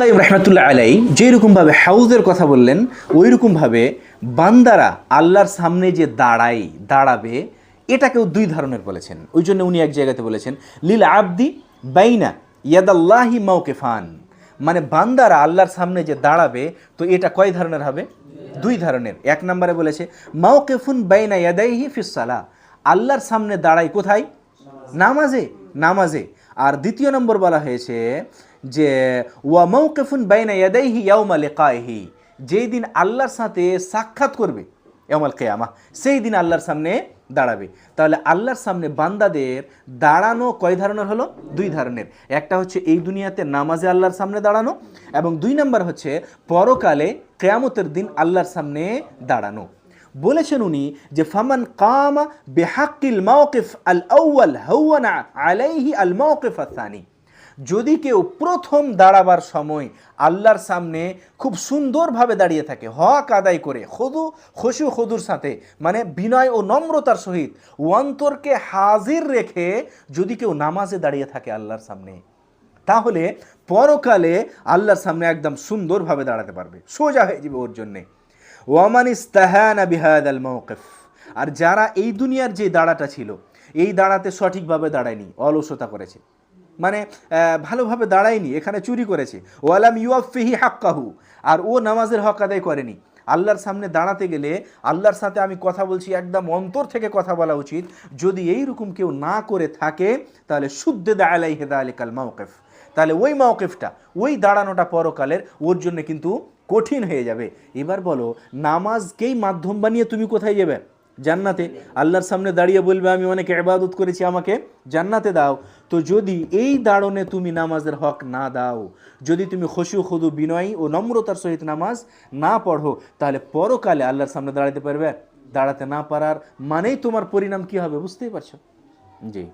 কাইয়্যিম রাহমাতুল্লাহ আলাইহি যেরকমভাবে হাউজের কথা বললেন, ওই রকমভাবে বান্দারা আল্লাহর সামনে যে দাঁড়াবে, এটাকেও দুই ধরনের বলেছেন। ওই জন্য উনি এক জায়গাতে বলেছেন লিল আবদি বাইনা ইয়াদাল্লাহি মাওকিফান, মানে বান্দারা আল্লাহর সামনে যে দাঁড়াবে, তো এটা কয় ধরনের হবে? দুই ধরনের। এক নম্বরে বলেছে মাওকিফুন বাইনা ইয়াদাইহি ফিস সালাহ, আল্লাহর সামনে দাঁড়ায় কোথায়? নামাজে, নামাজে। আর দ্বিতীয় নম্বর বলা হয়েছে যে ওয়া মাওকিফুন বাইনা ইয়াদাইহি ইয়াউমা লিকাইহি, যেই দিন আল্লাহর সাথে সাক্ষাৎ করবে ইয়াউমাল কিয়ামাহ, সেই দিন আল্লাহর সামনে দাঁড়াবে। তাহলে আল্লাহর সামনে বান্দাদের দাঁড়ানো কয় ধরনের হলো? দুই ধরনের। একটা হচ্ছে এই দুনিয়াতে নামাজে আল্লাহর সামনে দাঁড়ানো, এবং দুই নম্বর হচ্ছে পরকালে কিয়ামতের দিন আল্লাহর সামনে দাঁড়ানো। বলেছেন উনি যে ফামান কামা বিহাক্কিল মাওকিফ আল আউয়াল হাওয়ানা আলাইহি আল মাওকিফ আস-সানি, যদি কেউ প্রথম দাঁড়াবার সময় আল্লাহর সামনে খুব সুন্দরভাবে দাঁড়িয়ে থাকে, হক আদায় করে খুশু খুদুর সাথে, মানে বিনয় ও নম্রতার সহিত অন্তরকে হাজির রেখে যদি কেউ নামাজে দাঁড়িয়ে থাকে আল্লাহর সামনে, তাহলে পরকালে আল্লাহর সামনে একদম সুন্দরভাবে দাঁড়াতে পারবে, সোজা হয়ে যাবে ওর জন্যে। ওয়ামান ইস্তাহানা বিহাদাল মাওকিফ, আর যারা এই দুনিয়ার যে দাঁড়াটা ছিল, এই দাঁড়াতে সঠিকভাবে দাঁড়ায়নি, অলসতা করেছে, মানে ভালোভাবে দাঁড়ায়নি, এখানে চুরি করেছে, ওয়ালাম ইউআফিহি হাক্কাহু, আর ও নামাজের হক আদায় করেনি। আল্লাহর সামনে দাঁড়াতে গেলে আল্লাহর সাথে আমি কথা বলছি, একদম অন্তর থেকে কথা বলা উচিত। যদি এইরকম কেউ না করে থাকে, তাহলে শুদ্দেদা আলাইহি যালিকাল মাওকিফ, তাহলে ওই মাওকিফটা, ওই দাঁড়ানোটা পরকালের ওর জন্য কিন্তু কঠিন হয়ে যাবে। এবার বলো, নামাজকেই মাধ্যম বানিয়ে তুমি কোথায় যাবে? জান্নাতে। আল্লাহর সামনে দাঁড়িয়ে বলবে আমি অনেক ইবাদত করেছি, আমাকে জান্নাতে দাও। তো যদি এই দাঁড়নে তুমি নামাজের হক না দাও, যদি তুমি খুশু খুদু বিনয়ী ও নম্রতার সহিত নামাজ না পড়ো, তাহলে পরকালে আল্লাহর সামনে দাঁড়াতে পারবে? দাঁড়াতে না পারার মানেই তোমার পরিণাম কি হবে বুঝতেই পারছো? জি।